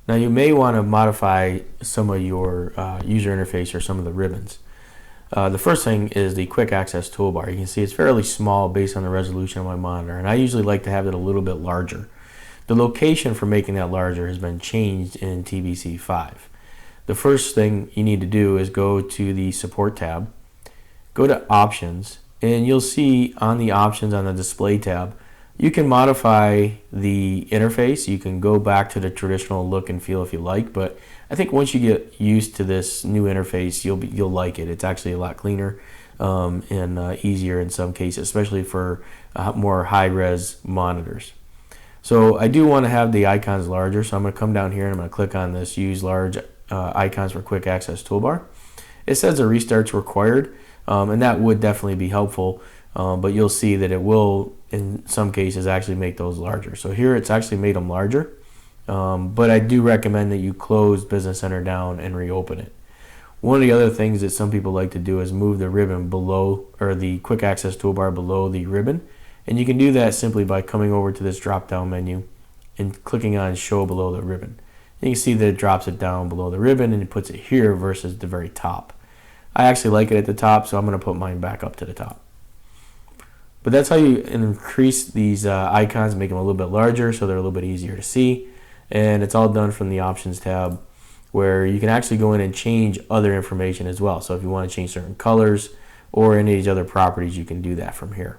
Now you may want to modify some of your user interface or some of the ribbons. The first thing is the quick access toolbar. You can see it's fairly small based on the resolution of my monitor, and I usually like to have it a little bit larger. The location for making that larger has been changed in TBC 5. The first thing you need to do is go to the support tab, go to options, and you'll see on the options on the display tab, you can modify the interface. You can go back to the traditional look and feel if you like, but I think once you get used to this new interface, you'll like it. It's actually a lot cleaner and easier in some cases, especially for more high-res monitors. So I do want to have the icons larger, so I'm going to come down here and I'm going to click on this Use Large Icons for Quick Access Toolbar. It says a restart's required, and that would definitely be helpful, but you'll see that it will, in some cases, actually make those larger. So here it's actually made them larger, but I do recommend that you close Business Center down and reopen it. One of the other things that some people like to do is move the ribbon below, or the quick access toolbar below the ribbon, and you can do that simply by coming over to this drop down menu and clicking on Show Below the Ribbon. And you can see that it drops it down below the ribbon and it puts it here versus the very top. I actually like it at the top, so I'm going to put mine back up to the top. But that's how you increase these icons, make them a little bit larger so they're a little bit easier to see. And it's all done from the Options tab, where you can actually go in and change other information as well. So if you want to change certain colors or any of these other properties, you can do that from here.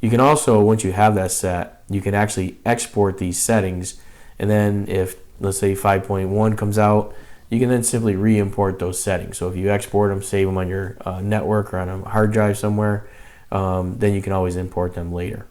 You can also, once you have that set, you can actually export these settings, and then if, let's say, 5.1 comes out, you can then simply re-import those settings. So if you export them, save them on your network or on a hard drive somewhere, then you can always import them later.